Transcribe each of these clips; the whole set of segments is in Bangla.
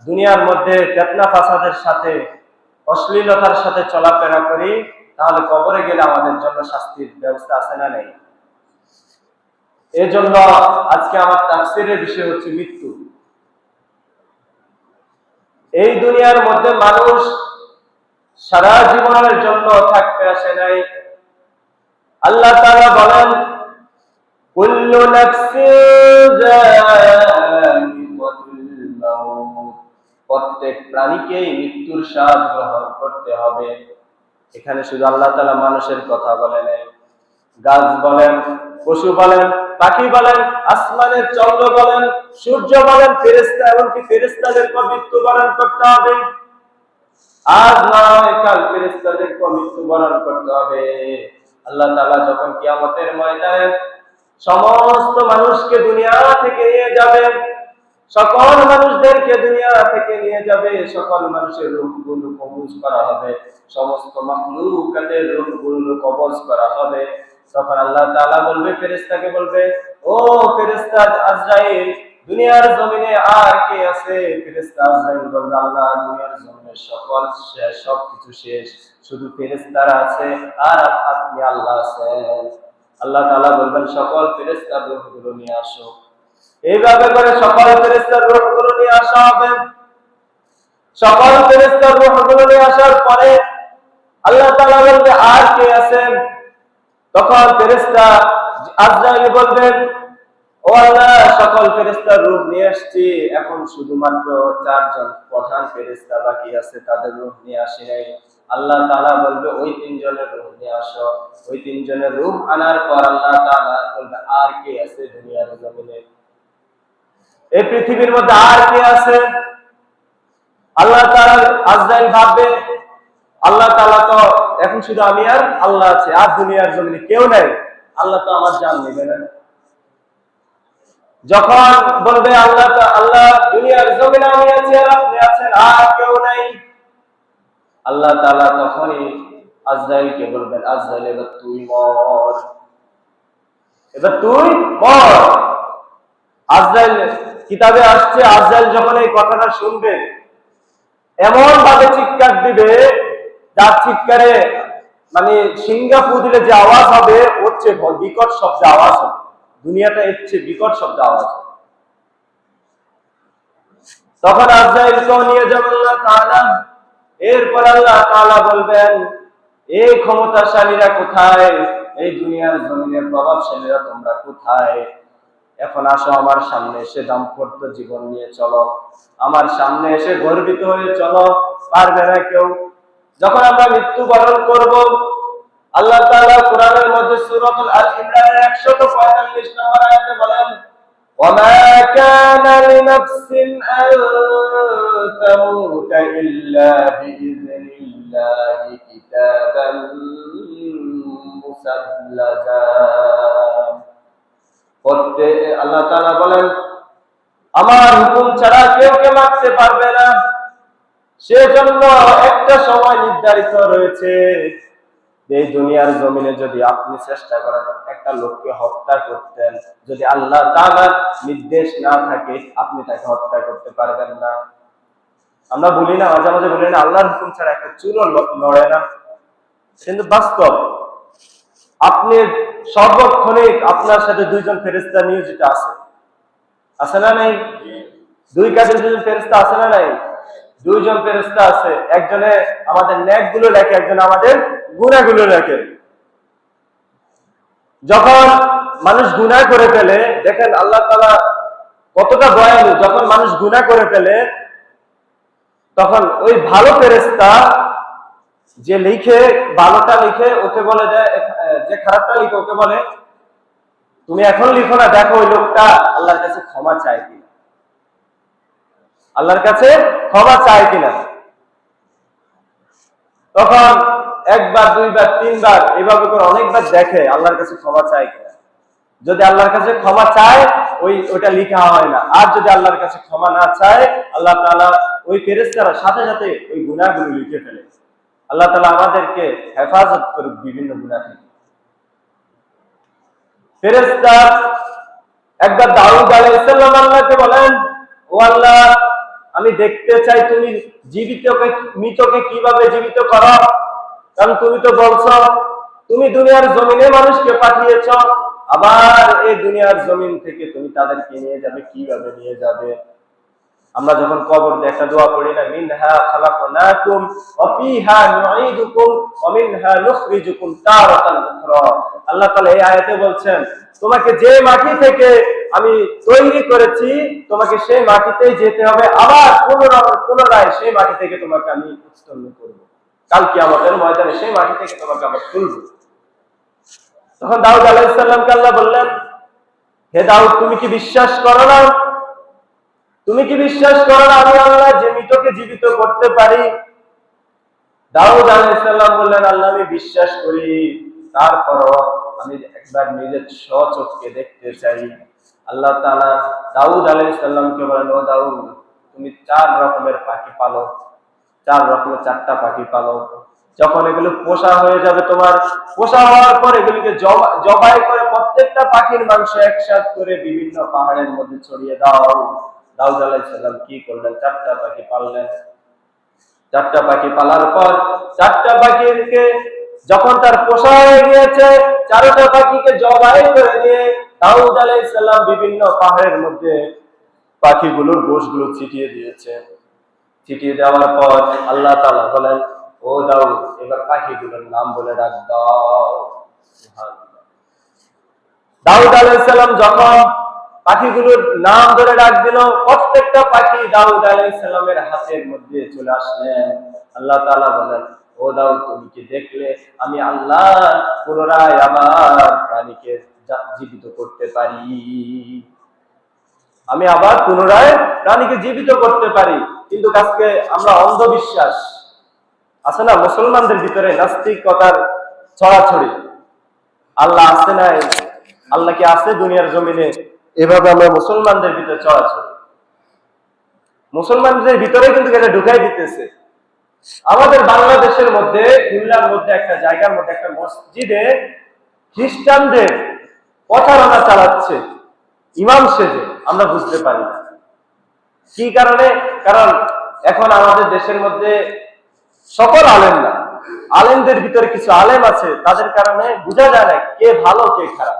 দুনিয়ার মধ্যে ফিতনা ফাসাদের সাথে অশ্লীলতার সাথে চলাফেরা করি, তাহলে কবরে গেলে আমাদের জন্য শাস্তির ব্যবস্থা আছে না নেই? এই জন্য আজকে আমার তাফসীরের বিষয় হচ্ছে মৃত্যু। এই দুনিয়ার মধ্যে মানুষ সারা জীবনের জন্য থাকতে আসে নাই। আল্লাহ তাআলা বলেন, কুল্লু নাফসিন যায়িকাতুল মাউত, প্রত্যেক প্রাণীকেই মৃত্যুর স্বাদ গ্রহণ করতে হবে। এখানে শুধু আল্লাহ তাআলা মানুষের কথা বলে নাই, গাছ বলেন, পশু বলেন, পাখি বলেন, আসমানের চন্দ্র বলেন, সূর্য বলেন, ফেরেশতা, এমনকি ফেরেশতাদেরকে মৃত্যুবরণ করতে হবে। আজ নয় কাল ফেরেশতাদেরকে মৃত্যুবরণ করতে হবে। আল্লাহ তাআলা যখন কিয়ামতের ময়দানে সমস্ত মানুষকে দুনিয়া থেকে নিয়ে যাবেন, সকল মানুষদেরকে দুনিয়া থেকে নিয়ে যাবে, সকল মানুষের রূহগুলো কবজ করা হবে, সমস্ত মাখলুকাতের রূহগুলো কবজ করা হবে। তখন আল্লাহ তাআলা বলবে, ফেরেশতাকে বলবে, ও ফেরেশতা আজরাইল, দুনিয়ার জমিনে আর কে আছে? ফেরেশতা আজরাইল বলবে, আল্লাহ, দুনিয়ার জমিনে সকল শেষ, সবকিছু শেষ, শুধু ফেরেশতারা আছে আর আপনি আল্লাহ আছেন। আল্লাহ তাআলা বলবেন, সকল ফেরেশতার রূহগুলো নিয়ে আসো। এইভাবে করে সকল ফেরেশতার রূহগুলো নিয়ে আসা হবে। সকল ফেরেশতার রূহগুলো নিয়ে আসার পরে আল্লাহ তাআলা বলবে, আর কে আছেন? তখন ফেরেশতা আজরাইল বলবেন, ও আল্লাহ, সকল ফেরেশতার রূহ নিয়ে আসছি, এখন শুধুমাত্র 4 জন প্রধান ফেরেশতা বাকি আছে, তাদের রূহ নিয়ে আসি নাই। আল্লাহ তাআলা বলবে, ওই 3 জনের রূহ নিয়ে আসো। ওই 3 জনের রূহ আনার পর আল্লাহ তাআলা বলবে, আর কে আছে দুনিয়ার জমিনে? এই পৃথিবীর মধ্যে আর কে আছে? আল্লাহ তাআলা, আজরাইল ভাববে, আল্লাহ তাআলা তো এখন শুধু আমি আর আল্লাহ আছে, আর দুনিয়ার জমিনে কেউ নাই, আল্লাহ তো আমার জান নেবে না। যখন বলবে আল্লাহ, আল্লাহ, দুনিয়ার জমিনে আমি আছি আর আপনি আছেন, আর কেউ নাই, আল্লাহ তাআলা তখনই আজরাইলকে বলবেন, আজরাইল, এবার তুই মর, এবার তুই মর। আজরাইল, কিতাবে আসছে, আজরাইল যখন এই কথাটা শুনবে, এমন ভাবে চিৎকার দিবে, যার চিৎকারে মানে সিংহা ফু দিলে যে আওয়াজ হবে, ওর চেয়ে বিকট শব্দে আওয়াজ হবে। দুনিয়াটা এর চেয়ে বিকট শব্দে আওয়াজ হবে। তখন আজরাইলকেও নিয়ে যাবেন আল্লাহ তাআলা। এরপর আল্লাহ তাআলা বলবেন, এই ক্ষমতাশালীরা কোথায়? এই দুনিয়ার জমিনের প্রভাবশালীরা তোমরা কোথায়? এখন আসো আমার সামনে এসে দাম্পত্য জীবন নিয়ে চলো, আমার সামনে এসে গর্বিত হয়ে চলো। পারবে না কেউ। যখন আমরা মৃত্যুবরণ করব, আল্লাহ তাআলা কোরআনের মধ্যে সূরাতুল আল ইমরানের 145 নম্বর আয়াতে বলেন, ওয়ামা কানা লিনাফসিন আন তামুতা ইল্লা বিইذনিল্লাহি কিতাবান মুসাল্লাজা। আল্লাহ তাআলা বলেন, আমার হুকুম ছাড়া কেউ কে মারতে পারবে না, সেজন্য একটা সময় নির্ধারিত রয়েছে। এই দুনিয়ার জমিনে যদি আপনি চেষ্টা করেন একটা লোককে হত্যা করতেন, যদি আল্লাহ তাআলার নির্দেশ না থাকে, আপনি তাকে হত্যা করতে পারবেন না। আমরা বলি না, মাঝে মাঝে বলি না, আল্লাহর হুকুম ছাড়া একটা চুলও নড়ে না, কিন্তু বাস্তব। আপনি সর্বক্ষণিক আপনার সাথে 2 জন ফেরেশতা নিয়োজিত আছে, আছে না নাই? 2 কাজের 2 জন ফেরেশতা আছে না নাই? 2 জন ফেরেশতা আছে। একজনে আমাদের নেকগুলো লেখে, একজনে আমাদের গুনাহগুলো লেখে। যখন মানুষ গুনাহ করে ফেলে, দেখেন আল্লাহ তাআলা কতটা দয়ালু। যখন মানুষ গুনাহ করে ফেলে, তখন ওই ভালো ফেরেশতা যে লিখে, ভালোটা লিখে, ওকে বলে দেয়, যে খারাপটা লিখে ওকে বলে, তুমি এখন লিখো না, দেখো ওই লোকটা আল্লাহর কাছে ক্ষমা চায় কিনা, আল্লাহর কাছে ক্ষমা চায় কিনা। তখন 1 বার 2 বার 3 বার এভাবে করে অনেকবার দেখে আল্লাহর কাছে ক্ষমা চায় কিনা। যদি আল্লাহর কাছে ক্ষমা চায়, ওইটা লেখা হয় না। আর যদি আল্লাহর কাছে ক্ষমা না চায়, আল্লাহ তাআলা ওই ফেরেশতারা সাথে সাথে ওই গুনাহগুলো লিখে ফেলে। আল্লাহ তাআলা আমাদেরকে হেফাজত করুক বিভিন্ন গুনাহ থেকে। ফেরেশতা একবার দাউদ আলাইহিস সালাম আল্লাহকে বলেন, ও আল্লাহ, আমি দেখতে চাই তুমি মৃতকে কিভাবে জীবিত করো। কারণ তুমি তো বলছো তুমি দুনিয়ার জমিনে মানুষকে পাঠিয়েছ, আবার এই দুনিয়ার জমিন থেকে তুমি তাদেরকে নিয়ে যাবে, কিভাবে নিয়ে যাবে? আমরা যখন কবর দিয়ে একটা দোয়া পড়ি না, মিনহা খালাকনাকুম ওয়া ফিহা নুঈদুকুম ওয়া মিনহা নুখরিজুকুম তারাতান উখরা। আল্লাহ তাআলা এই আয়াতে বলছেন, তোমাকে যে মাটি থেকে আমি তৈরি করেছি তোমাকে সেই মাটিতেই যেতে হবে, আবার পুনরায় সেই মাটি থেকে তোমাকে আমি উত্তোলন করব। কাল কিয়ামতের ময়দানে সেই মাটি থেকে তোমাকে আবার তুলব। তখন দাউদ আলাইহিস সালামকে আল্লাহ বললেন, হে দাউদ, তুমি কি বিশ্বাস করো না? তুমি কি বিশ্বাস করো না আমি আল্লাহ যে মৃতকে জীবিত করতে পারি? দাউদ আলাইহিস সালাম বললেন, আল্লাহ আমি বিশ্বাস করি, তারপরও আমি একবার নিজের স্বচক্ষে দেখতে চাই। আল্লাহ তাআলা দাউদ আলাইহিস সালামকে বলেন, ও দাউদ, তুমি 4 রকমের পাখি পালো, 4 রকমের 4টা পাখি পালো। যখন এগুলো পোষা হয়ে যাবে, তোমার পোষা হওয়ার পর এগুলিকে জবাই করে প্রত্যেকটা পাখির মাংস একসাথ করে বিভিন্ন পাহাড়ের মধ্যে ছড়িয়ে দাও। দাউদ আলাইহিস সালাম কি করলেন? 4টা পাখি পাললেন। 4টা পাখি পালার পর 4টা পাখিকে যখন তার পোষা হয়ে গিয়েছে, 4টা পাখিকে জবাই করে দিয়ে দাউদ আলাইহিস সালাম বিভিন্ন পাহাড়ের মধ্যে পাখিগুলোর গোশগুলো ছিটিয়ে দিয়েছে। ছিটিয়ে দেওয়ার পর আল্লাহ তাআলা বলেন, ও দাউদ, এবার পাখিগুলোর নাম বলে ডাক দাও। সুবহানাল্লাহ। দাউদ আলাইহিস সালাম যখন পাখিগুলোর নাম ধরে ডাক দিল, প্রত্যেকটা পাখি দাউদ আলাইহিস সালামের হাতের মধ্যে চলে আসলেন। আল্লাহ তাআলা বলেন, ও দাউদ, তুমি কি দেখলে আমি আল্লাহ পুনরায় আবার প্রাণীকে জীবিত করতে পারি? আমি আবার পুনরায় প্রাণীকে জীবিত করতে পারি। কিন্তু আজকে আমরা অন্ধবিশ্বাস আছে না মুসলমানদের ভিতরে, নাস্তিকতার ছড়াছড়ি। আল্লাহ আছে নাই, আল্লাহ কি আছে দুনিয়ার জমিনে, এভাবে আমরা মুসলমানদের ভিতরে ছড়াছড়ি। মুসলমানদের ভিতরে কিন্তু এটা ঢুকাই দিতেছে। আমাদের বাংলাদেশের মধ্যে, খুলনার মধ্যে একটা জায়গার মধ্যে একটা মসজিদে খ্রিস্টানদের প্রচারণা চালাচ্ছে ইমাম সেজে। আমরা বুঝতে পারি না কি কারণে। কারণ এখন আমাদের দেশের মধ্যে সকল আলেম না, আলেমদের ভিতরে কিছু আলেম আছে, তাদের কারণে বোঝা যায় না কে ভালো কে খারাপ।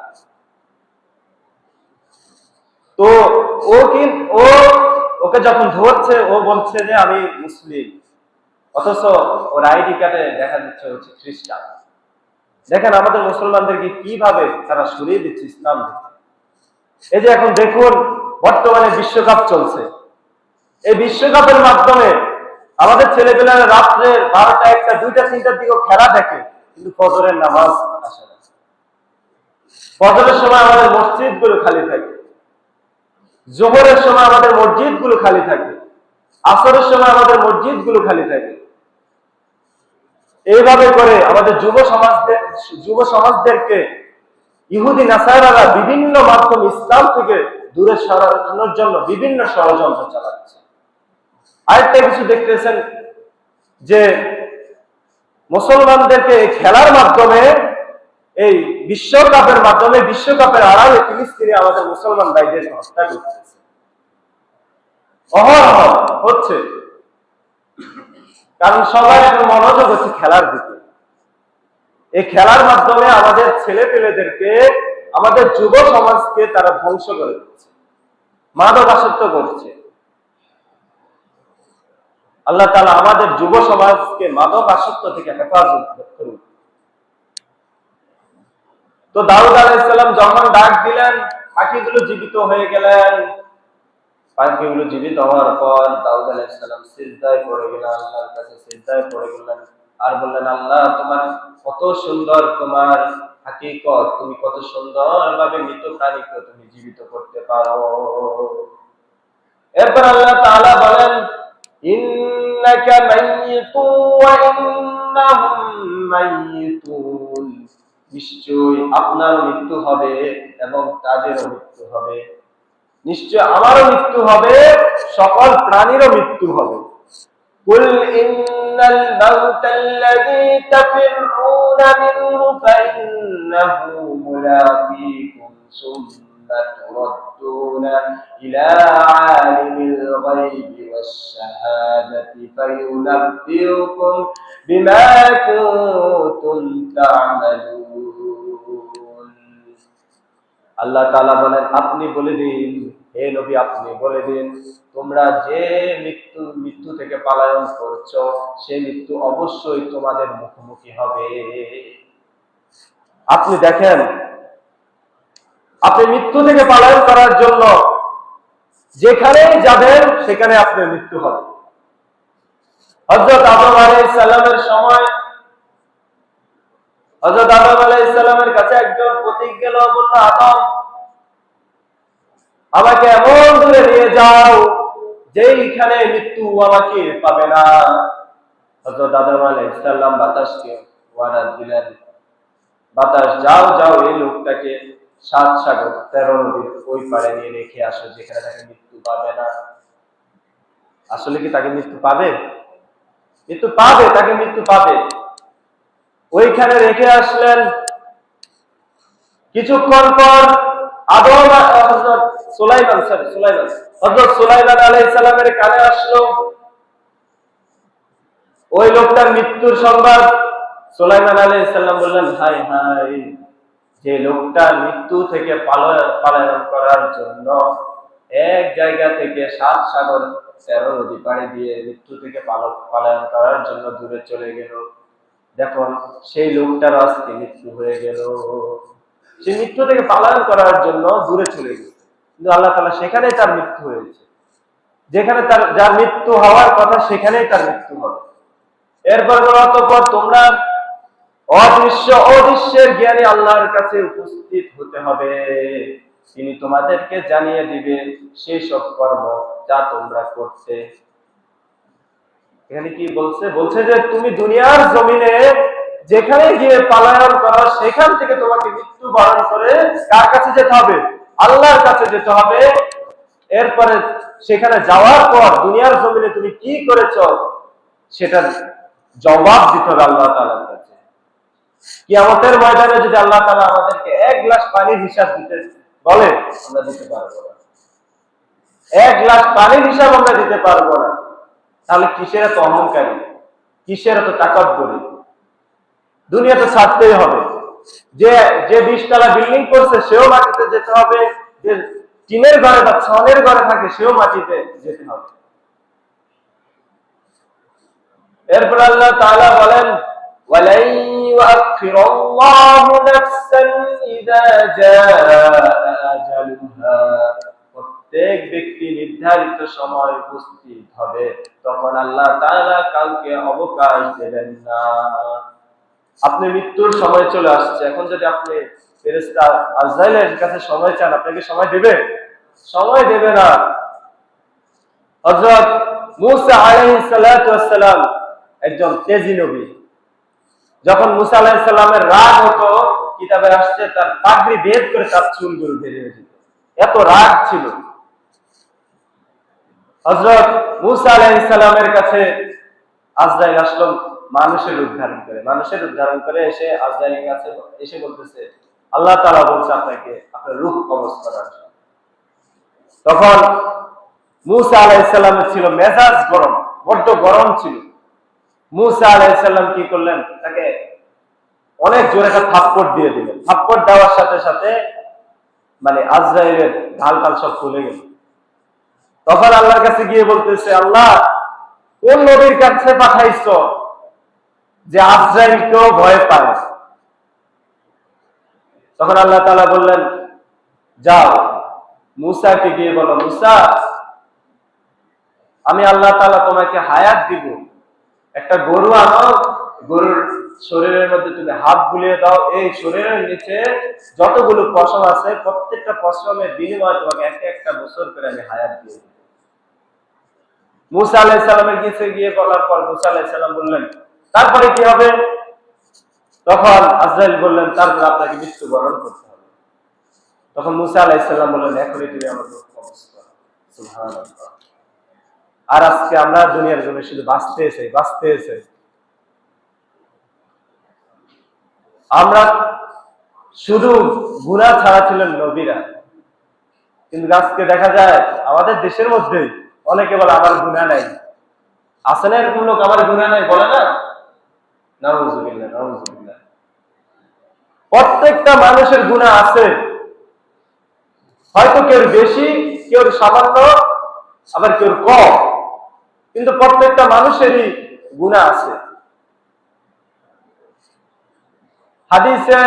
তো ওকে যখন ধরছে, ও বলছে যে আমি মুসলিম, অথচ ওর আইডি কার্ডে দেখা যাচ্ছে হচ্ছে খ্রিস্টান। দেখেন আমাদের মুসলমানদেরকে কিভাবে তারা সরিয়ে দিচ্ছে ইসলাম থেকে। এই যে এখন দেখুন বর্তমানে বিশ্বকাপ চলছে, এই বিশ্বকাপের মাধ্যমে আমাদের ছেলেপেলেরা রাত্রে 12টা, 1টা, 2টা, 3টার দিকে খেলা দেখে, কিন্তু ফজরের নামাজ আসে না। ফজরের সময় আমাদের মসজিদগুলো খালি থাকে, জোহরের সময় আমাদের মসজিদগুলো খালি থাকে, আসরের সময় আমাদের মসজিদগুলো খালি থাকে। এইভাবে করে আমাদের যুব সমাজদেরকে ইহুদি নাসারারা বিভিন্ন মাধ্যম ইসলাম থেকে দূরে সরানোর জন্য বিভিন্ন ষড়যন্ত্র চালাচ্ছে। আরেকটা কিছু দেখতেছেন যে মুসলমানদেরকে খেলার মাধ্যমে, এই বিশ্বকাপের আড়ালে ফিলিস্তিনে আমাদের মুসলমান ভাইদের হত্যা করতেছে, অহরহ হচ্ছে। কারণ সবাই এখন মনোযোগ হচ্ছে খেলার দিকে। এই খেলার মাধ্যমে আমাদের ছেলে পেলেদেরকে, আমাদের যুব সমাজকে তারা ধ্বংস করে দিচ্ছে, মাদকাসক্ত করছে। আল্লাহ তাআলা আমাদের যুব সমাজকে মাদকাসক্ত থেকে হেফাজত করুন। তো দাউদ আলাইহিস সালাম যখন ডাক দিলেন, পাখিগুলো জীবিত হয়ে গেলেন। পাখিগুলো জীবিত হওয়ার পর দাউদ আলাইহিস সালাম সিজদায় পড়ে গেলেন, আল্লাহর কাছে সিজদায় পড়ে গেলেন আর বললেন, আল্লাহ তোমার কত সুন্দর, তোমার হাকিকত, তুমি কত সুন্দরভাবে মৃত প্রাণীকে তুমি জীবিত করতে পারো। এরপর আল্লাহ তাআলা বলেন, ইন্নাকা মাইয়িতুন ওয়া ইন্নাহুম মাইয়িতুন, নিশ্চয়ই আপনার মৃত্যু হবে এবং তাদেরও মৃত্যু হবে। নিশ্চয় আমারও মৃত্যু হবে, সকল প্রাণীরও মৃত্যু হবে। কুল ইন্নাল মাউতাল্লাযী তাফিররুনা মিনহু ফাইন্নাহু মুলাকীকুম تردون إلى عالم الغيب والشهادة فينبئكم بما كنتم تعملون আল্লাহ তাআলা বলেন আপনি বলে দিন হে নবী আপনি বলে দিন তোমরা যে মৃত্যু থেকে পলায়ন করছো সেই মৃত্যু অবশ্যই তোমাদের মুখোমুখি হবে আপনি দেখেন আপনি মৃত্যু থেকে পলায়ন করার জন্য যেখানেই যাবেন সেখানে আপনার মৃত্যু হবে হযরত আদম আলাইহিস সালামের সময় হযরত আদম আলাইহিস সালামের কাছে একজন পথিক গেল বলল আদম আমাকে এমন দূরে নিয়ে যাও যেইখানে মৃত্যু আমাকে পাবে না হযরত আদম আলাইহিস সালাম বাতাসকে ওয়াদা দিলেন বাতাস যাও যাও এই লোকটাকে 7 সাগর 13 নদীর ওই পারে নিয়ে রেখে আসো যেখানে তাকে মৃত্যু পাবে না আসলে কি তাকে মৃত্যু পাবে তাকে মৃত্যু পাবে ওইখানে রেখে আসলেন কিছুক্ষণ পর আদম হযরত সুলাইমান আলাইহিস সালামের কানে আসলো ওই লোকটার মৃত্যুর সংবাদ সুলাইমান আলাইহিস সালাম বললেন হাই হাই যে লোকটা মৃত্যু থেকে পলায়ন করার জন্য এক জায়গা থেকে 7 সাগর 13 নদী পাড়ি দিয়ে মৃত্যু থেকে পলায়ন করার জন্য দূরে চলে গেল দেখুন সেই লোকটার আজকে মৃত্যু হয়ে গেল সে মৃত্যু থেকে পলায়ন করার জন্য দূরে চলে গেছে কিন্তু আল্লাহ তাআলা সেখানেই তার মৃত্যু হয়েছে যেখানে তার যার মৃত্যু হওয়ার কথা সেখানেই তার মৃত্যু হবে এরপর অতঃপর তোমরা অদৃশ্যের জ্ঞানী আল্লাহর কাছে উপস্থিত হতে হবে তিনি তোমাদেরকে জানিয়ে দিবে সেই সব কর্ম যা তোমরা করতে এখানে কি বলছে যে তুমি দুনিয়ার জমিনে যেখানে গিয়ে পলায়ন করো সেখান থেকে তোমাকে মৃত্যু বরণ করে কার কাছে যেতে হবে আল্লাহর কাছে যেতে হবে এরপরে সেখানে যাওয়ার পর দুনিয়ার জমিনে তুমি কি করেছো সেটার জবাব দিতে হবে আল্লাহ তাআলার কাছে কিয়ামতের ময়দানে যদি আল্লাহ তাআলা আমাদেরকে 1 গ্লাস পানির হিসাব দিতে বলে আমরা দিতে পারবো না 1 গ্লাস পানির হিসাব আমরা দিতে পারবো না তাহলে কিসের এত অহংকারী কিসের এত তাকব্বুরি দুনিয়াতে ছাড়তেই হবে যে 20 তলা বিল্ডিং করছে সেও মাটিতে যেতে হবে যে টিনের ঘরে বা ছনের ঘরে থাকে সেও মাটিতে যেতে হবে এরপর আল্লাহ তাআলা বলেন ওয়ালাই ইউআখিরুল্লাহু নাফসান ইযা জাআ আজালুহা প্রত্যেক ব্যক্তি নির্ধারিত সময় উপস্থিত হবে তখন আল্লাহ তাআলা কাউকে অবকাশ দেবেন না আপনি মৃত্যুর সময় চলে আসছে এখন যদি আপনি ফেরেশতা আজরাইলের কাছে সময় চান আপনাকে সময় দেবে না হযরত মূসা আলাইহিস সালাতু ওয়াস সালাম একজন তেজি নবী যখন মূসা আলাইহিস সালামের রাগ হতো কিতাবে আসছে তার পাগড়ি ভেদ করে তার চুলগুলো বেরিয়ে যেত এত রাগ ছিল হযরত মূসা আলাইহিস সালামের কাছে আজরাইল আসলো মানুষের রূপ ধারণ করে এসে আজরাইলের কাছে এসে বলতেছে আল্লাহ তাআলা বলছে আপনাকে আপনার রূহ কবজ করার জন্য তখন মূসা আলাইহিস সালামের ছিল মেজাজ গরম বড্ড গরম ছিল মূসা আলাইহিস সালাম কি করলেন তাকে অনেক জোরে একটা থাপ্পড় দিয়ে দিলেন থাপ্পড় দেওয়ার সাথে সাথে মানে আজরাইলের ঢাল সব খুলে গেল তখন আল্লাহর কাছে গিয়ে বলতেছে আল্লাহ কোন নবীর কাছে পাঠাইছো যে আজরাইলকেও ভয় পায় তখন আল্লাহ তাআলা বললেন যাও মূসাকে গিয়ে বলো মূসা আমি আল্লাহ তাআলা তোমাকে হায়াত দিব একটা গরু আনো গরুর শরীরের মধ্যে তুমি হাত বুলিয়ে দাও এই শরীরের নিচে যতগুলো পশম আছে প্রত্যেকটা পশমের বিনিময়ে তোমাকে একটা বছর করে আমি হায়াত দিয়ে দেব মূসা আলাইহিস সালামের কাছে গিয়ে বলার পর মূসা আলাইহিস সালাম বললেন তারপরে কি হবে তখন আজরাইল বললেন তারপর আপনাকে মৃত্যুবরণ করতে হবে তখন মূসা আলাইহিস সালাম বললেন এখনই তুমি আমার রূহ কবজ করো সুবহানাল্লাহ আর আজকে আমরা দুনিয়ার জন্য শুধু বাঁচতে চাই আমরা শুধু গুনাহ ছাড়া ছিলেন নবীরা কিন্তু আজকে দেখা যায় আমাদের দেশের মধ্যে অনেকে বলে আমার গুনাহ নাই। আছে না এরকম লোক, আমার গুনাহ নাই বলে না? নাউযুবিল্লাহ, নাউযুবিল্লাহ। প্রত্যেকটা মানুষের গুনাহ আছে, হয়তো কেউ বেশি, কেউ সামান্য, আবার কেউ কম, কিন্তু প্রত্যেকটা মানুষেরই গুনাহ আছে। হাদিসে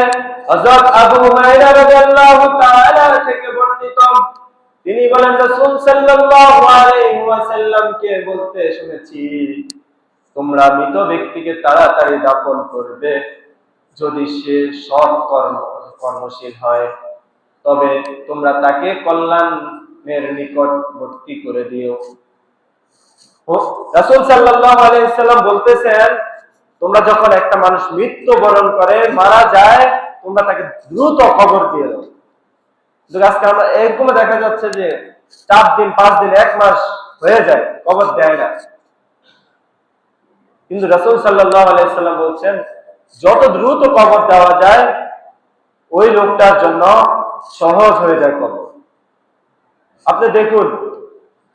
হযরত আবু হুরায়রা রাদিয়াল্লাহু তাআলা থেকে বর্ণিত, তিনি বলেন রাসূল সাল্লাল্লাহু আলাইহি ওয়াসাল্লামকে বলতে শুনেছি, তোমরা মৃত ব্যক্তিকে তাড়াতাড়ি দাফন করবে যদি সে সৎ কর্মশীল হয়, তবে তোমরা তাকে কল্যাণের নিকটবর্তী করে দিও। রাসূল সাল্লাল্লাহু আলাইহি ওয়াসাল্লাম বলতেছেন, তোমরা যখন একটা মানুষ মৃত্যুবরণ করে, মারা যায়, তোমরা তাকে দ্রুত কবর দিয়ে দাও। কিন্তু আজকে আমরা এরকম দেখা যাচ্ছে যে 4 দিন 5 দিন 1 মাস হয়ে যায়, কবর দেয় না। কিন্তু রাসূল সাল্লাল্লাহু আলাইহি ওয়াসাল্লাম বলছেন, যত দ্রুত কবর দেওয়া যায় ওই লোকটার জন্য সহজ হয়ে যায় কবর। আপনি দেখুন,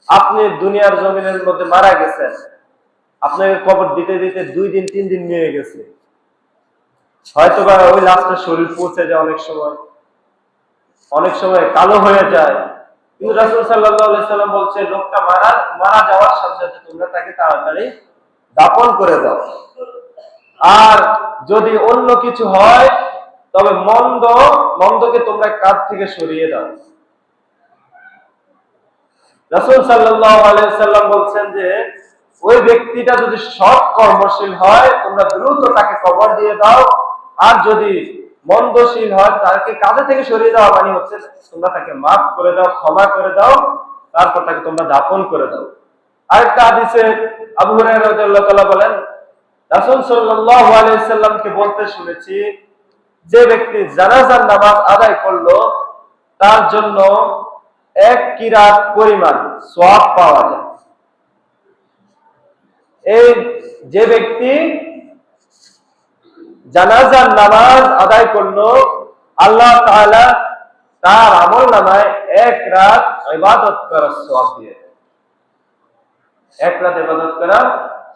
আপনি দুনিয়ার জমিনের মধ্যে মারা গেছেন, আপনাকে কবর দিতে দিতে 2 দিন 3 দিন নিয়ে গেছে, হয়তো বা ওই লাশটার শরীর পৌঁছে যায়, অনেক সময় কালো হয়ে যায়। কিন্তু রাসূল সাল্লাল্লাহু আলাইহি সাল্লাম বলছে, লোকটা মারা যাওয়ার সাথে সাথে তোমরা তাকে তাড়াতাড়ি দাফন করে দাও। আর যদি অন্য কিছু হয়, তবে মন্দকে তোমরা কাঁধ থেকে সরিয়ে দাও। রাসূল সাল্লাল্লাহু আলাইহি সাল্লাম বলছেন যে ওই ব্যক্তিটা যদি সৎ কর্মশীল হয়, তোমরা দ্রুত তাকে কবর দিয়ে দাও, আর যদি মন্দশীল হয় তাকে কাঁধে থেকে সরিয়ে দেওয়া মানে হচ্ছে তোমরা তাকে মাফ করে দাও, ক্ষমা করে দাও, তারপর তাকে তোমরা দাফন করে দাও। আরেকটা হাদিসে আবু হুরায়রা রাদিয়াল্লাহু তাআলা বলেন, রাসূল সাল্লাল্লাহু আলাইহি সাল্লামকে বলতে শুনেছি, যে ব্যক্তি জানাজার নামাজ আদায় করলো তার জন্য 1 কিরাত পরিমাণ সওয়াব পাওয়া যায়। এই যে ব্যক্তি জানাজার নামাজ আদায় করলো, আল্লাহ তাআলা তার আমল নামায় 1 রাত ইবাদত করার সওয়াব দিয়ে দেয়। 1 রাত ইবাদত করার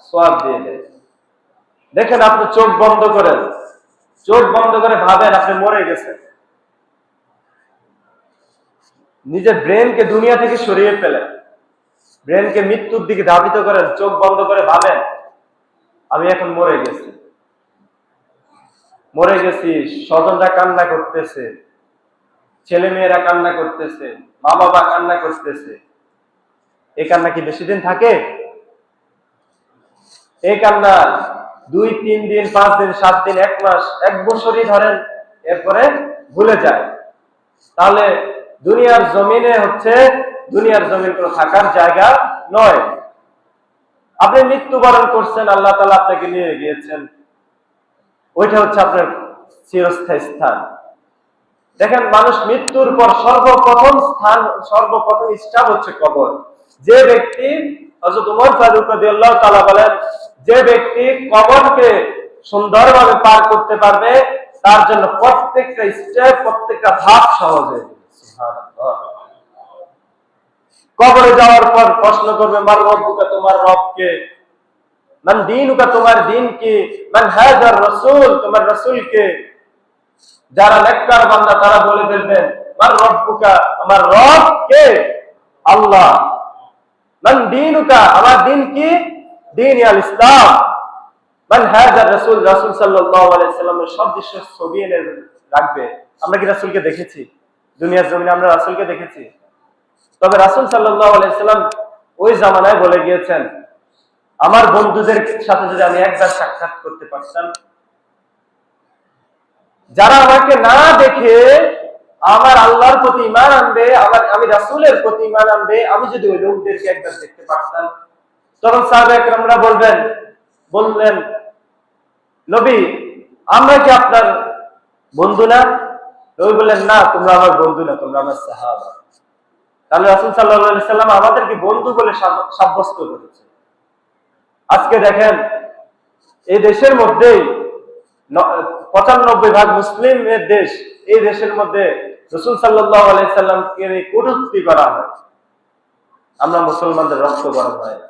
সওয়াব দিয়ে দেয়। দেখেন, আপনি চোখ বন্ধ করে ভাবেন আপনি মরে গেছেন, নিজের ব্রেনকে দুনিয়া থেকে সরিয়ে ফেলেন, ব্রেনকে মৃত্যুর দিকে ধাবিত করেন, চোখ বন্ধ করে ভাবেন আমি এখন মরে গেছি, স্বজনরা কান্না করতেছে, ছেলে মেয়েরা কান্না করতেছে, মা বাবা কান্না করতেছে। এই কান্না কি বেশি দিন থাকে? এই কান্না 2 3 দিন 5 দিন 7 দিন 1 মাস 1 বছরই ধরেন, এরপরে ভুলে যায়। তাহলে দুনিয়ার জমিন কোনো থাকার জায়গা নয়। আপনি মৃত্যুবরণ করছেন, আল্লাহ তাআলা আপনাকে নিয়ে গিয়েছেন, ওইটা হচ্ছে আপনার চিরস্থায়ী স্থান। দেখেন, মানুষ মৃত্যুর পর সর্বপ্রথম স্থান হচ্ছে কবর। যে ব্যক্তি, হযরত ওমর ফারুক রাদিয়াল্লাহু তাআলা বলেন, যে ব্যক্তি কবরকে সুন্দরভাবে পার করতে পারবে তার জন্য প্রত্যেকটা স্টেপ, প্রত্যেকটা ধাপ সহজ হয়ে যাবে। সুবহানাল্লাহ। কবরে যাওয়ার পর প্রশ্ন করবে, মান রব্বুকা, তোমার রব কে? মান দীনুকা, তোমার দিন কি? মান হাযার রাসূল, তোমার রাসূল কে? যারা নেককার বান্দা তারা বলে ফেলবেন, মান রব্বুকা, আমার রব কে? আল্লাহ। মান দীনুকা, আমার দিন কি? দীন আল ইসলাম। মান হাযার রাসূল, রাসূল সাল্লাল্লাহু আলাইহি সাল্লামের সব দৃশ্যের ছবি এনে রাখবে। আমরা কি রাসূলকে দেখেছি? দুনিয়ার জমিনে আমরা রাসূলকে দেখেছি? তবে রাসূল সাল্লাল্লাহু আলাইহি সাল্লাম ওই জামানায় বলে গিয়েছেন, আমার বন্ধুদের সাথে যদি আমি একবার সাক্ষাৎ করতে পারতাম, যারা আমাকে না দেখে আমার আল্লাহর প্রতি ঈমান আনবে, আমি রাসূলের প্রতি ঈমান আনবে, আমি যদি ওই লোকদেরকে একবার দেখতে পারতাম। তখন সাহাবায়ে কেরামরা বললেন, নবী, আমরা কি আপনার বন্ধু না? নবী বললেন, না, তোমরা আমার বন্ধু না, তোমরা আমার সাহাবা। তাহলে রাসূল সাল্লাল্লাহু আলাইহি সাল্লাম আমাদেরকে বন্ধু বলে সাব্যস্ত করেছে। আজকে দেখেন, এই দেশের মধ্যেই 95% মুসলিমের দেশ, এই দেশের মধ্যে রাসূল সাল্লাল্লাহু আলাইহি সাল্লামকে কটূক্তি করা হয়, আমরা মুসলমানদের রক্ত গরম হয় না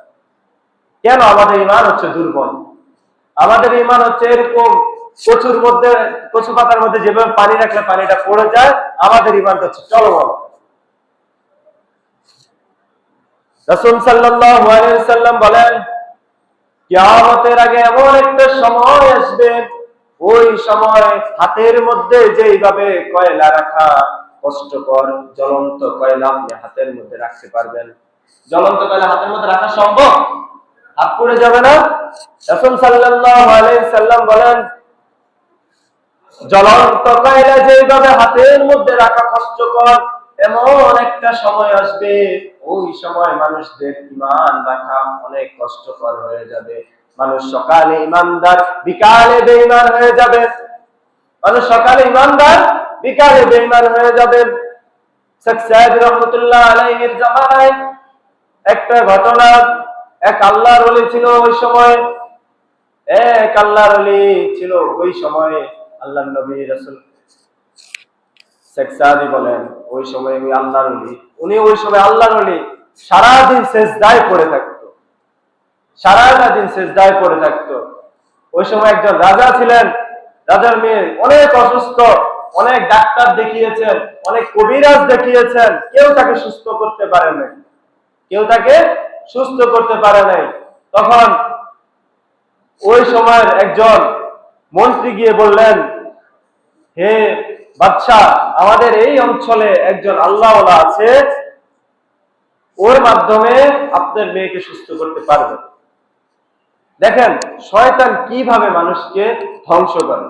কেন? আমাদের ঈমান হচ্ছে দুর্বল। আমাদের ঈমান হচ্ছে এরকম কচু পাতার মধ্যে যেভাবে পানি রাখলে পানিটা পড়ে যায়, আমাদের ঈমানটা হচ্ছে চলমান। রাসূল সাল্লাল্লাহু আলাইহি সাল্লাম বলেন, কিয়ামতের আগে এমন একটা সময় আসবে, ওই সময় হাতের মধ্যে যেইভাবে কয়লা রাখা কষ্টকর, জ্বলন্ত কয়লা আপনি হাতের মধ্যে রাখতে পারবেন, জ্বলন্ত কয়লা হাতের মধ্যে রাখা সম্ভব? হাত পুড়ে যাবে না? রাসূল সাল্লাল্লাহু আলাইহি সাল্লাম বলেন, জ্বলন্ত কয়লা যেইভাবে হাতের মধ্যে রাখা কষ্টকর, এমন একটা সময় আসবে, ওই সময় মানুষদের ঈমান রাখা অনেক কষ্টকর হয়ে যাবে। মানুষ সকালে ঈমানদার, বিকালে বেঈমান হয়ে যাবে। মানুষ সকালে ঈমানদার, বিকালে বেঈমান হয়ে যাবে। শেখ সায়েদ রহমাতুল্লাহ আলাইহির জামানায় একটা ঘটনা, এক আল্লাহর ওলি ছিল ওই সময়, এক আল্লাহর ওলি ছিল ওই সময়ে, আল্লাহর নবী রাসূল শেখ সাদি বলেন, ওই সময় উনি আল্লাহর ওলি, উনি ওই সময় আল্লাহর ওলি, সারাদিন সেজদায় পড়ে থাকতো, সারাদিন সেজদায় পড়ে থাকতো। ওই সময় একজন রাজা ছিলেন, রাজার মেয়ে অনেক অসুস্থ, অনেক ডাক্তার দেখিয়েছেন, অনেক কবিরাজ দেখিয়েছেন, কেউ তাকে সুস্থ করতে পারে নাই, কেউ তাকে সুস্থ করতে পারে নাই। তখন ওই সময়ের একজন মন্ত্রী গিয়ে বললেন, হে বাদশাহ, আমাদের এই অঞ্চলে একজন আল্লাহওয়ালা আছে, ওর মাধ্যমে আপনার মেয়েকে সুস্থ করতে পারবেন। দেখেন শয়তান কিভাবে মানুষকে ধ্বংস করে।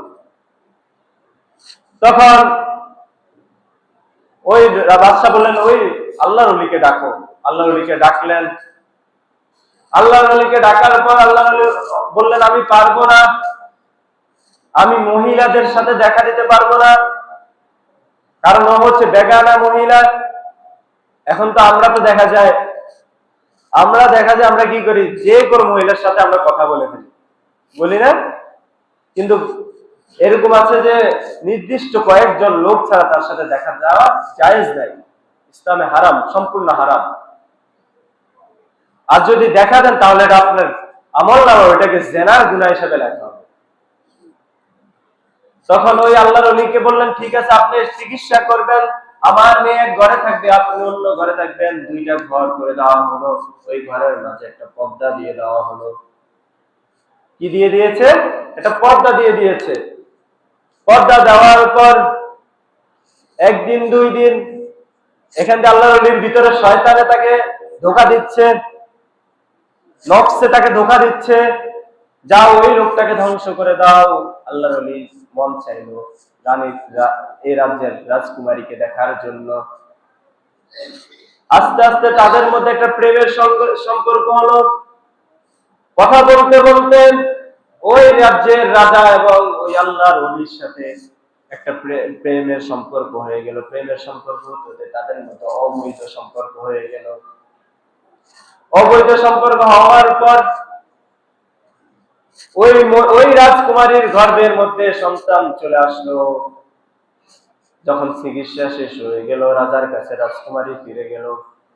তখন ওই বাদশাহ বললেন, ওই আল্লাহর ওলিকে ডাকো। আল্লাহর ওলিকে ডাকলেন। আল্লাহর ওলিকে ডাকার পর আল্লাহর ওলি বললেন, আমি পারবো না, আমি মহিলাদের সাথে দেখা দিতে পারবো না, কারণ ও হচ্ছে বেগানা মহিলা। এখন তো আমরা দেখা যায় আমরা কি করি, যে কোনো মহিলার সাথে আমরা কথা বলে ফেলি, বলি না? কিন্তু এরকম আছে যে নির্দিষ্ট কয়েকজন লোক ছাড়া তার সাথে দেখা যাওয়া জায়েজ নাই, ইসলামে হারাম, সম্পূর্ণ হারাম। আর যদি দেখা দেন তাহলে এটা আপনার আমল নামা, ওইটাকে জেনার গুনাহ হিসেবে লেখা হবে। তখন ওই আল্লাহর ওলিকে বললেন, ঠিক আছে, আপনি চিকিৎসা করবেন, আমার মেয়ে এক ঘরে থাকবে, আপনি অন্য ঘরে থাকবেন। দুইটা ঘর করে দেওয়া হলো, ওই ঘরের মাঝে একটা পর্দা দিয়ে দেওয়া হলো। কি দিয়ে দিয়েছে? একটা পর্দা দিয়ে দিয়েছে। পর্দা দেওয়ার পর একদিন দুই দিন এখান থেকে আল্লাহর ওলির ভিতরে শয়তানে তাকে ধোঁকা দিচ্ছে, নফসে তাকে ধোঁকা দিচ্ছে, যাও ওই লোকটাকে ধ্বংস করে দাও। আল্লাহর ওলি মন চাইলো এই রাজ্যের রাজকুমারীকে দেখার জন্য। আস্তে আস্তে তাদের মধ্যে একটা প্রেমের সম্পর্ক হলো। কথা বলতে বলতে ওই রাজ্যের রাজা এবং ওই আল্লাহর ওলির সাথে একটা প্রেমের সম্পর্ক হয়ে গেল। প্রেমের সম্পর্ক হতে তাদের মধ্যে অবৈধ সম্পর্ক হয়ে গেল। অবৈধ সম্পর্ক হওয়ার পর ওই রাজকুমারীর গর্ভের মধ্যে সন্তান চলে আসলো। যখন চিকিৎসা শেষ হয়ে গেল, রাজার কাছে রাজকুমারী ফিরে গেল।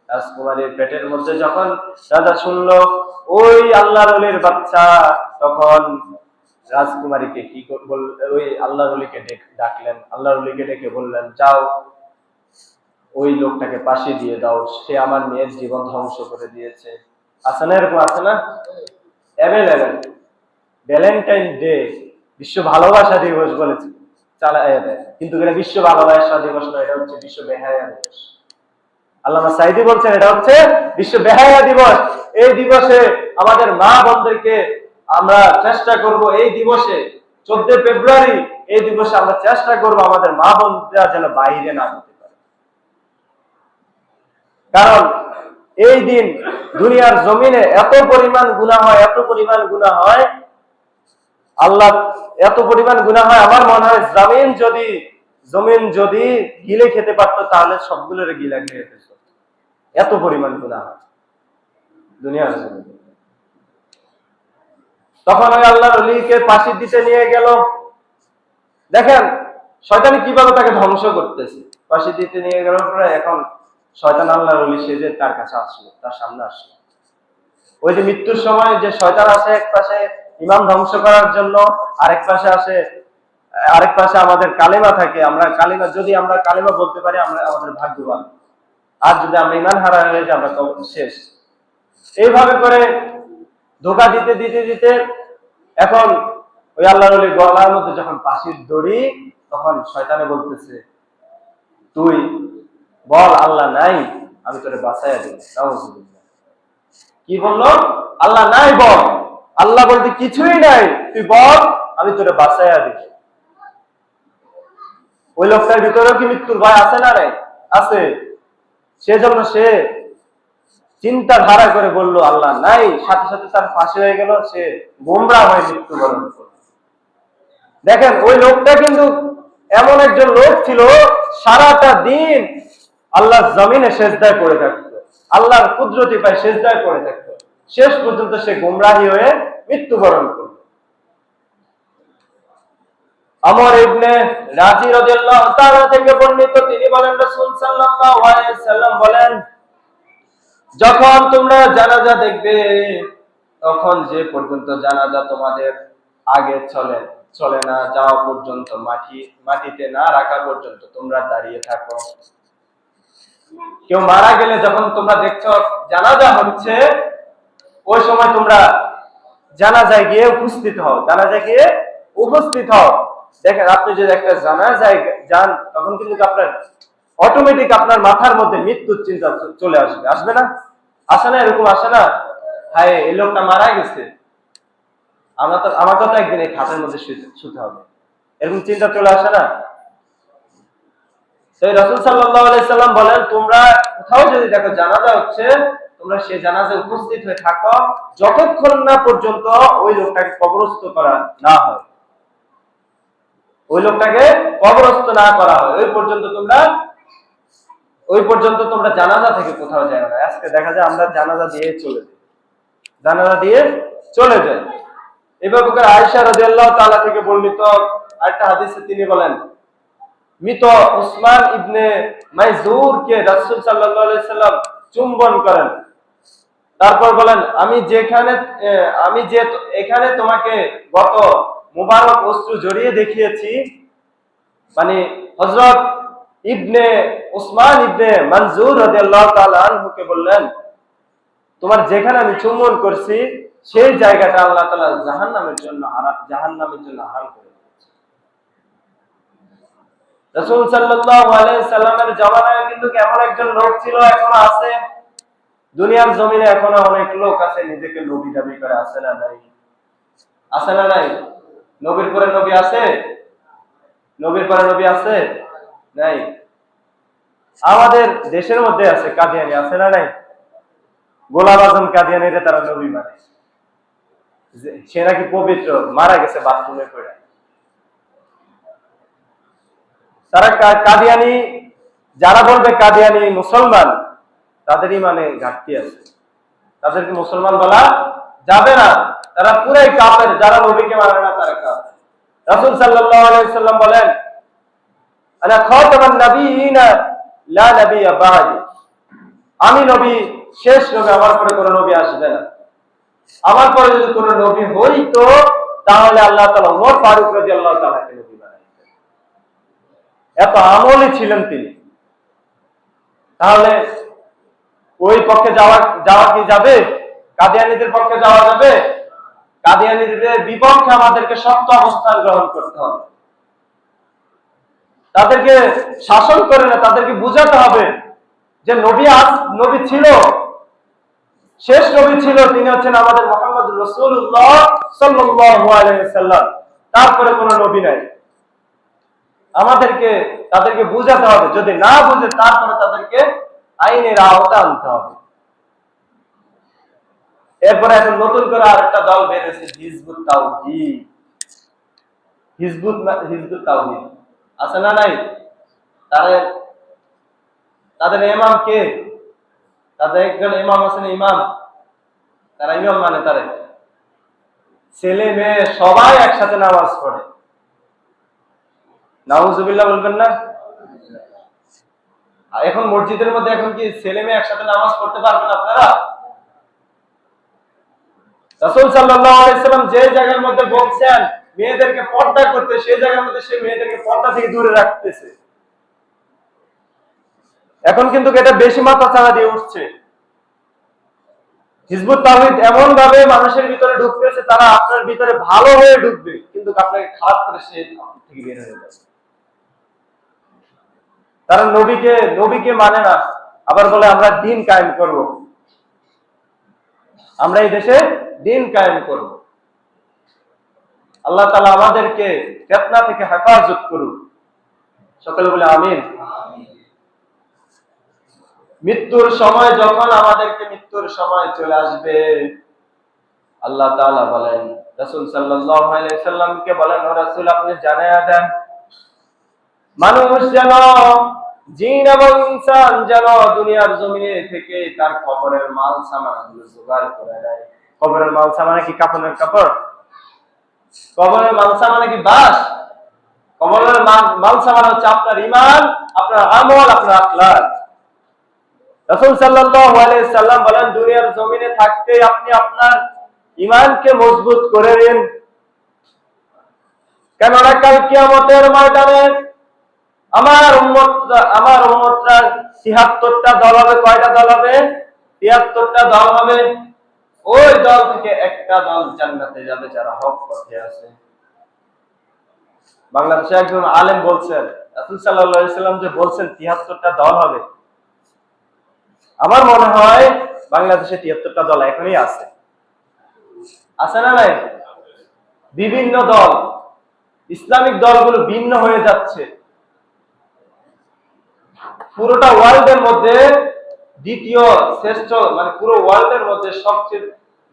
রাজকুমারীর পেটের মধ্যে যখন রাজা শুনলো ওই আল্লাহর ওলির বাচ্চা, তখন রাজকুমারীকে কি ওই আল্লাহর ওলিকে ডাকলেন। আল্লাহর ওলিকে ডেকে বললেন, যাও ওই লোকটাকে পাশে দিয়ে দাও, সে আমার মেয়ের জীবন ধ্বংস করে দিয়েছে। আছে না এরকম? আছে না? অ্যাভেলেবেল। ভ্যালেন্টাইন ডে, বিশ্ব ভালোবাসা দিবস বলেছে, চালায় দেয়, কিন্তু এটা বিশ্ব ভালোবাসা দিবস নয়, এটা হচ্ছে বিশ্ব বেহায়া দিবস। আল্লামা সাঈদী বলছেন এটা হচ্ছে বিশ্ব বেহায়া দিবস। এই দিবসে আমাদের মা বোনদেরকে আমরা চেষ্টা করব, এই দিবসে 14 ফেব্রুয়ারি এই দিবসে আমরা চেষ্টা করব আমাদের মা বোনরা যেন বাইরে না যেতে পারে। কারণ এই দিন দুনিয়ার জমিনে এত পরিমাণ গুনাহ হয়, এত পরিমাণ গুনাহ হয়, আল্লাহ এত পরিমাণ গুনাহ হয়, আমার মনে হয় জমিন যদি গিলে খেতে পারতো তাহলে সবগুলোরে গিলা খেয়ে ফেলত, এত পরিমাণ গুনাহ হয় দুনিয়ার জমিনে। তখন ওই আল্লাহর ওলিকে ফাঁসি দিতে নিয়ে গেল। দেখেন শয়তানি কিভাবে তাকে ধ্বংস করতেছে। ফাঁসি দিতে নিয়ে গেল পরে এখন শয়তান আল্লাহর ওলি সেজে তার কাছে আসলো, তার সামনে আসলো। ওই যে মৃত্যুর সময় যে শয়তান আসে এক পাশে ইমাম ধ্বংস করার জন্য, আরেক পাশে আসে, আরেক পাশে আমাদের কালেমা থাকে, আমরা কালেমা যদি আমরা কালেমা বলতে পারি আমরা আমাদের ভাগ্যবান, আর যদি আমরা ইমান হারা হয়ে যাই আমরা তো শেষ। এইভাবে করে ধোঁকা দিতে দিতে দিতে এখন ওই আল্লাহর ওলির গলার মধ্যে যখন ফাঁসির দড়ি, তখন শয়তানে বলতেছে তুই বল আল্লাহ নাই, আমি তোরে বাঁচাইয়া দিই। কি বললো? আল্লাহ নাই বল, আল্লাহ বলতে কিছুই নাই, তুই বল আমি তোরে বাঁচাইয়া দিই। ওই লোকটার ভিতরেও কি মৃত্যুর ভয় আছে না? নাই, আছে। সেজন্য সে চিন্তা ধারা করে বললো আল্লাহ নাই, সাথে সাথে তার ফাঁসি হয়ে গেল, সে গোমরা হয়ে মৃত্যুবরণ করল। দেখেন ওই লোকটা কিন্তু এমন একজন লোক ছিল, সারাটা দিন আল্লাহ জমিনে সেজদায় করে থাকতো, আল্লাহর কুদরতি পায় সেজদায় করে থাকতো, শেষ পর্যন্ত সে গোমরাহী হয়ে মৃত্যুবরণ করল। আমর ইবনে রাজি রাদিয়াল্লাহু তাআলা থেকে বর্ণিত, তিনি বলেন রাসূল সাল্লাল্লাহু আলাইহি ওয়াসাল্লাম বলেন, যখন তোমরা জানাজা দেখবে তখন যে পর্যন্ত জানাজা তোমাদের আগে চলে না যাওয়া পর্যন্ত, মাটিতে না রাখা পর্যন্ত তোমরা দাঁড়িয়ে থাকো। কেউ মারা গেলে যখন তোমরা দেখছো জানাজা হচ্ছে, ওই সময় তোমরা জানাজায় গিয়ে উপস্থিত হও, জানাজায় গিয়ে উপস্থিত হও। দেখেন আপনি যদি একটা জানাজায় যান তখন কিন্তু আপনার অটোমেটিক আপনার মাথার মধ্যে মৃত্যুর চিন্তা চলে আসবে, আসবে না? আসে না? এরকম আসে না? হায় এই লোকটা মারা গেছে, আমাকে তো একদিন এই খাটের মধ্যে শুতে হবে, এরকম চিন্তা চলে আসে না? সেই রাসূল সাল্লাল্লাহু আলাইহি সাল্লাম বলেন, তোমরা কোথাও যদি দেখো জানাজা হচ্ছে, তোমরা সেই জানাজায় উপস্থিত হয়ে থাকো যতক্ষণ না পর্যন্ত ওই লোকটাকে কবরস্থ করা না হয়, ওই লোকটাকে কবরস্থ না করা হয়, ওই পর্যন্ত তোমরা জানাজা থেকে কোথাও যায় না। আজকে দেখা যায় আমরা জানাজা দিয়ে চলে যাই। এভাবে করে আয়েশা রাদিয়াল্লাহু তাআলা থেকে বর্ণিত আরেকটা হাদিসে তিনি বলেন, মৃত উসমান ইবনে মাইজুরকে রাসূল সাল্লাল্লাহু আলাইহি সাল্লাম চুম্বন করেন, তারপর বলেন, আমি যে এখানে তোমাকে গত মুবারক অশ্রু জড়িয়ে দেখিয়েছি, মানে হযরত উসমান ইবনে মানজুর রাদিয়াল্লাহু তাআলা আনহুকে বললেন, তোমার যেখানে আমি চুম্বন করছি সেই জায়গাটা আল্লাহ তাআলা জাহান্নামের জন্য হারাম করে দিয়েছে। রাসূল সাল্লাল্লাহু আলাইহি সাল্লামের জামানায় কিন্তু এমন একজন লোক ছিল, এখনো আছে দুনিয়ার জমিনে, এখনো অনেক লোক আছে নিজেকে নবী দাবি করে, আছে না নাই? আছে না নাই? নবীর পরে নবী আছে? নবীর পরে নবী আছে? নাই। আমাদের দেশের মধ্যে আছে কাদিয়ানি, আছে না নাই? গোলাম আজম কাদিয়ানিরে তারা নবী মানে, সে নাকি পবিত্র, মারা গেছে বাথরুমে পড়ে। তারা কাদিয়ানি, যারা বলবে কাদিয়ানি মুসলমান, তাদের ইমানে ঘাটতি আছে, তাদেরকে মুসলমান বলা যাবে না, তারা পুরাই কাফের, যারা নবীকে মানে না তারা কাফের। রাসূল সাল্লাল্লাহু আলাইহি সাল্লাম বলেন, আনা খাতামান নাবিয়িনা লা নাবিয়্যা বা'দি, আমি নবী, শেষ নবী, আমার পরে কোনো নবী আসবে না। আমার পরে যদি কোনো নবী হইতো তাহলে আল্লাহ তাআলা ওমর ফারুক রাদিয়াল্লাহু তাআলাকে নবী বানাইতেন, এত আমলী ছিলেন তিনি। তাহলে ওই পক্ষে যাওয়া কি যাবে? কাদিয়ানীদের পক্ষে যাওয়া যাবে? কাদিয়ানীদের বিপক্ষে আমাদেরকে শক্ত অবস্থান গ্রহণ করতে হবে, তাদেরকে শাসন করে না, তাদেরকে বুঝাতে হবে যে নবী ছিল, শেষ নবী ছিল, তিনি হচ্ছেন আমাদের মুহাম্মদ রাসূলুল্লাহ সাল্লাল্লাহু আলাইহি ওয়াসাল্লাম, তারপরে কোনো নবী নাই। তাদেরকে বুঝাতে হবে, যদি না বুঝে তারপরে তাদেরকে আইনের আওতা আনতে হবে। এরপরে এখন নতুন করে আরেকটা দল বের হয়েছে, হিজবুত তাওহীদ, আছে না নাই? তাদের ইমাম কে? তাদের একজন ইমাম আছেন, তারা ইমাম মানে তারা ছেলে মেয়ে সবাই একসাথে নামাজ পড়ে। নাউজুবিল্লাহ বলবেন না? এখন মসজিদের মধ্যে এখন কি ছেলে মেয়ে একসাথে নামাজ পড়তে পারবেন আপনারা? রাসূল সাল্লাল্লাহু আলাইহি সাল্লাম যে জায়গার মধ্যে বলছেন মেয়েদেরকে পর্দা করতে, সেই জায়গার মধ্যে সে মেয়েদেরকে পর্দা থেকে দূরে রাখতেছে। এখন কিন্তু এটা বেশি মাথা ছাড়া দিয়ে উঠছে। হিজবুত তাওহীদ এমন ভাবে মানুষের ভিতরে ঢুকতেছে, তারা আপনার ভিতরে ভালো হয়ে ঢুকবে কিন্তু আপনাকে খারাপ করে সে থেকে বের হয়ে যাবে। তারা নবীকে মানে না, আবার বলে আমরা দ্বীন কায়েম করব, আমরা এই দেশে দ্বীন কায়েম করব। আল্লাহ তাআলা আমাদেরকে ফিতনা থেকে হেফাজত করুন, সকলে বলে আমিন। মৃত্যুর সময় যখন আমাদেরকে মৃত্যুর সময় চলে আসবে, আল্লাহ তাআলা বলেন রাসূল সাল্লাল্লাহু আলাইহি সাল্লামকে বলেন, ও রাসূল আপনি জানায়া দেন মানুষ যেন, জিন এবং ইনসান যেন দুনিয়ার জমিনে থেকে তার কবরের মাল সামানগুলো জোগাড় করে নেয়। কবরের মাল সামান কি কাফনের কাপড়? কবরের মাল সামান কি বাস? কবরের মাল সামান হচ্ছে আপনার ঈমান, আপনার আমল, আপনার আখলাক। রাসূল সাল্লাল্লাহু আলাইহি সাল্লাম বলেন দুনিয়ার জমিনে থাকতে আপনি আপনার ঈমানকে মজবুত করে নিন, কেননা কাল কিয়ামতের ময়দানে আমার উম্মতরা ৭৬টা দল হবে। কয়টা দল হবে? ৭৩টা দল হবে। ওই দল থেকে একটা দল জান্নাতে যাবে যারা হক পথে আছে। বাংলাদেশে একজন আলেম বলছেন, রাসূল সাল্লাল্লাহু আলাইহি সাল্লাম যে বলছেন ৭৩টা দল হবে, আমার মনে হয় বাংলাদেশে ৭৩টা দল এখনই আছে। আছে না নাই? বিভিন্ন দল, ইসলামিক দলগুলো ভিন্ন হয়ে যাচ্ছে। পুরোটা ওয়ার্ল্ডের মধ্যে দ্বিতীয় শ্রেষ্ঠ, মানে পুরো ওয়ার্ল্ডের মধ্যে সবচেয়ে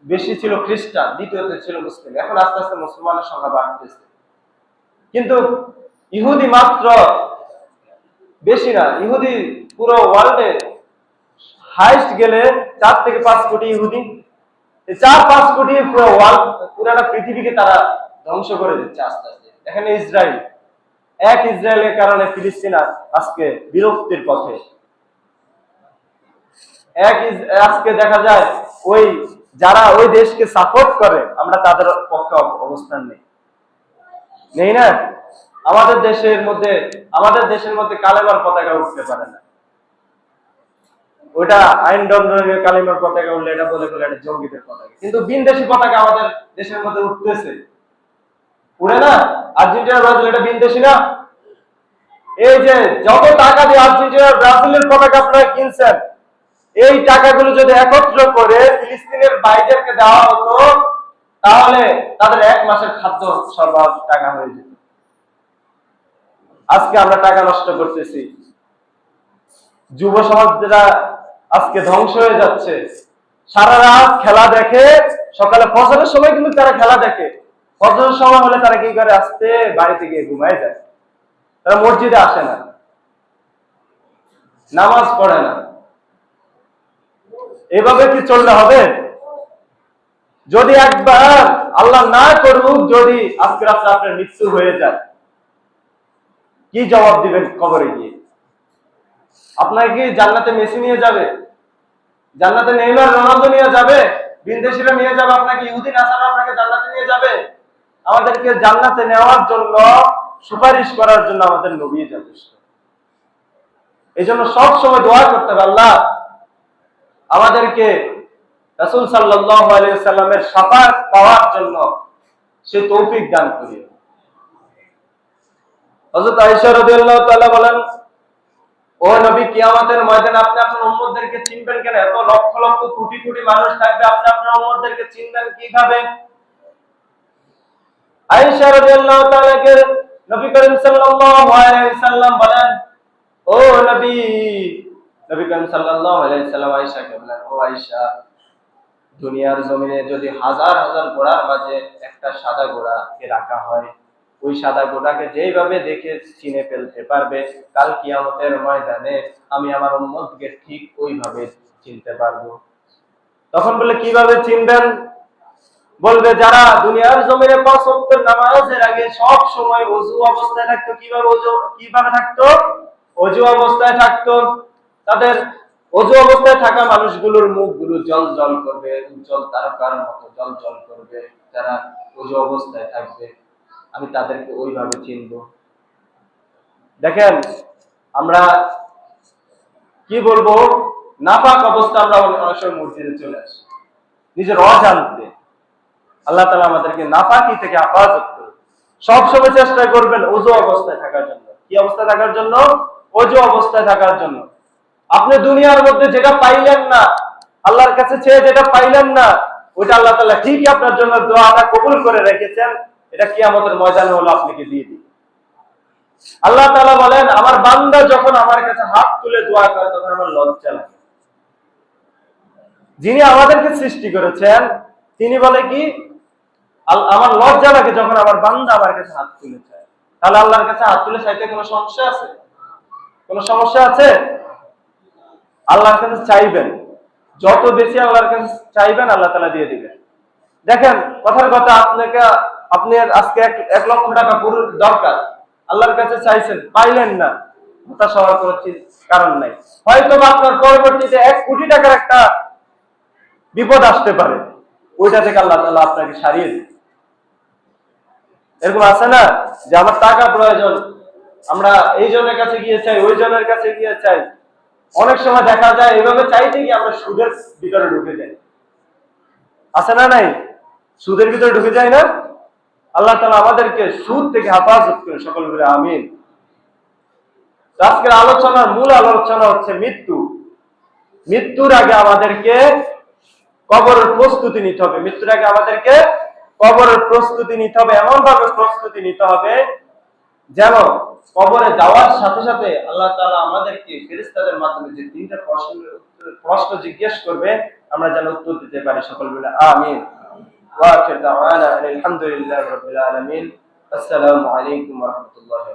বেশি ছিল খ্রিস্টান, দ্বিতীয়তে ছিল মুসলিম। এখন আস্তে আস্তে মুসলমানের সংখ্যা বাড়তেছে, কিন্তু ইহুদি মাত্র বেশি না। ইহুদি পুরো ওয়ার্ল্ডে হাইস্ট গেলে 4 থেকে 5 কোটি ইহুদি। 4-5 কোটি পুরো ওয়ার্ল্ড, পুরোটা পৃথিবীকে তারা ধ্বংস করে দিচ্ছে আস্তে আস্তে। এখানে ইসরায়েলের কারণে ফিলিস্তিন আজকে বিরক্তির পথে। আজকে দেখা যায় যারা ওই দেশকে সাপোর্ট করে, আমরা তাদের পক্ষে অবস্থান নেই না। আমাদের দেশের মধ্যে কালেমার পতাকা উঠতে পারে না। ওইটা আইন দণ্ডনীয় কালেমার পতাকা উঠলে এটা বলে এটা জঙ্গিদের পতাকা, কিন্তু বিনদেশি পতাকা আমাদের দেশের মধ্যে উঠতেছে, উড়ে না? আর্জেন্টিনা ব্রাজিল এটা বিনদেশি না? এই যে যত টাকা দিয়ে আর্জেন্টিনা ব্রাজিলের পতাকা আপনারা কিনছেন, এই টাকাগুলো যদি একত্র করে ফিলিস্তিনের ভাইদেরকে দেওয়া হতো, তাহলে তাদের 1 মাসের খাদ্য সরবরাহ টাকা হয়ে যেত। আজকে আমরা টাকা নষ্ট করতেছি, যুব সমাজরা আজকে ধ্বংস হয়ে যাচ্ছে। সারা রাত খেলা দেখে, সকালে ফজরের সময় কিন্তু তারা খেলা দেখে, ফজরের সময় হলে তারা কি করে? আস্তে বাড়িতে গিয়ে ঘুমায় যায়। তারা মসজিদে আসে না, নামাজ পড়ে না। এভাবে কি চললে হবে? যদি একবার আল্লাহ না করুক, যদি আজকে রাতে আপনার মৃত্যু হয়ে যায়, কি জবাব দিবেন কবরে গিয়ে? আপনাকে কি জান্নাতে মেসি নিয়ে যাবে? জান্নাতে নেইমার রোনালদো নিয়ে যাবে? বিনদেশিরা নিয়ে যাবে আপনাকে? ইহুদি নাসারা আপনাকে জান্নাতে নিয়ে যাবে? আমাদেরকে জান্নাতে নেওয়ার জন্য, সুপারিশ করার জন্য আমাদের নবী যথেষ্ট। এই জন্য সব সময় দোয়া করতে হবে, আল্লাহ আমাদেরকে রাসূল সাল্লাল্লাহু আলাইহি সাল্লামের শাফাআত পাওয়ার জন্য সে তৌফিক দান করিও। হযরত আয়েশা রাদিয়াল্লাহু তাআলা বলেন, ও নবী, কিয়ামতের ময়দানে আপনি আপনার উম্মতদেরকে চিনবেন কেন? এত লক্ষ লক্ষ কোটি কোটি মানুষ থাকবে, আপনি আপনার উম্মতদেরকে চিনবেন কিভাবে? আয়েশা রাদিয়াল্লাহু তাআলাকে নবী করিম সাল্লাল্লাহু আলাইহি সাল্লাম বলেন, ও নবী করিম সাল্লাল্লাহু আলাইহি সাল্লাম আয়েশাকে বলেন, ও আয়েশা, দুনিয়ার জমিনে যদি হাজার হাজার ঘোড়ার মাঝে একটা সাদা ঘোড়াকে রাখা হয়, ওই সাদা ঘোড়াকে যেইভাবে দেখে চিনে ফেলতে পারবে, কাল কিয়ামতের ময়দানে আমি আমার উম্মতকে ঠিক ওইভাবে চিনতে পারবো। তখন বলে কিভাবে চিনবেন? বলবে যারা দুনিয়ার জমিনে 5 ওয়াক্ত নামাজের আগে সব সময় ওযু অবস্থায় থাকতো। কিভাবে থাকতো? ওযু অবস্থায় থাকতো। তাদের অজু অবস্থায় থাকা মানুষগুলোর মুখগুলো জল জল করবে, উজ্জ্বল তারকার মতো জল জল করবে। যারা অজু অবস্থায় থাকবে আমি তাদেরকে ওইভাবে চিনব। দেখেন আমরা কি বলবো, নাপাক অবস্থা আমরা অনেক সময় মসজিদে চলে আসি নিজের অজান্তে। আল্লাহ তাআলা আমাদেরকে নাপাকি থেকে হেফাজত করুন। সবসময় চেষ্টা করবেন ওযু অবস্থায় থাকার জন্য। কি অবস্থায় থাকার জন্য? ওযু অবস্থায় থাকার জন্য। আপনি দুনিয়ার মধ্যে যেটা পাইলেন না, আল্লাহর কাছে চেয়ে যেটা পাইলেন না, ওইটা আল্লাহ তাআলা ঠিকই আপনার জন্য দোয়াটা কবুল করে রেখেছেন। এটা কিয়ামতের ময়দানে হলো আপনাকে দিয়ে দিবে। আল্লাহ তাআলা বলেন, আমার বান্দা যখন আমার কাছে হাত তুলে দোয়া করে তখন আমার লজ্জা লাগে। যিনি আমাদেরকে সৃষ্টি করেছেন তিনি বলে কি, আমার লজ্জা লাগে যখন আমার বান্দা আমার কাছে হাত তুলে চায়। তাহলে আল্লাহর কাছে হাত তুলে চাইতে কোনো সমস্যা আছে? কোনো সমস্যা আছে? আল্লাহর কাছে চাইবেন, যত বেশি আল্লাহর কাছে চাইবেন আল্লাহ তাআলা দিয়ে দিবেন। দেখেন কথার কথা, আপনি আজকে 1 লক্ষ টাকা পুরো দরকার, আল্লাহর কাছে চাইছেন, পাইলেন না, হতাশ হওয়ার কোনো কারণ নাই। হয়তো আপনার পরবর্তীতে 1 কোটি টাকার একটা বিপদ আসতে পারে, ওইটা থেকে আল্লাহ তাআলা আপনাকে সারিয়ে দিবে। এরকম আছে না যে আমার টাকা প্রয়োজন, আমরা এই জনের কাছে গিয়ে চাই, ওই জনের কাছে গিয়ে চাই। অনেক সময় দেখা যায় এভাবে চাইতে গিয়ে আমরা সুদের ভিতরে ঢুকে যাই। আছে না নাই? সুদের ভিতরে ঢুকে যায় না? আল্লাহ তাআলা আমাদেরকে সুদ থেকে হেফাজত করে, সকল বলে আমিন। আজকের আলোচনার মূল আলোচনা হচ্ছে মৃত্যু। মৃত্যুর আগে আমাদেরকে কবরের প্রস্তুতি নিতে হবে। মৃত্যুর আগে আমাদেরকে কবরের প্রস্তুতি নিতে হবে, এমন ভাবে প্রস্তুতি নিতে হবে যেন কবরে যাওয়ার সাথে সাথে আল্লাহ তাআলা আমাদেরকে ফেরেশতাদের মাধ্যমে যে 3টা প্রশ্ন জিজ্ঞেস করবে আমরা যেন উত্তর দিতে পারি। সকল বলে আমিন। ওয়া আখির দাওয়ানা আলহামদুলিল্লাহি রাব্বিল আলামিন। আসসালামু আলাইকুম ওয়া রাহমাতুল্লাহি।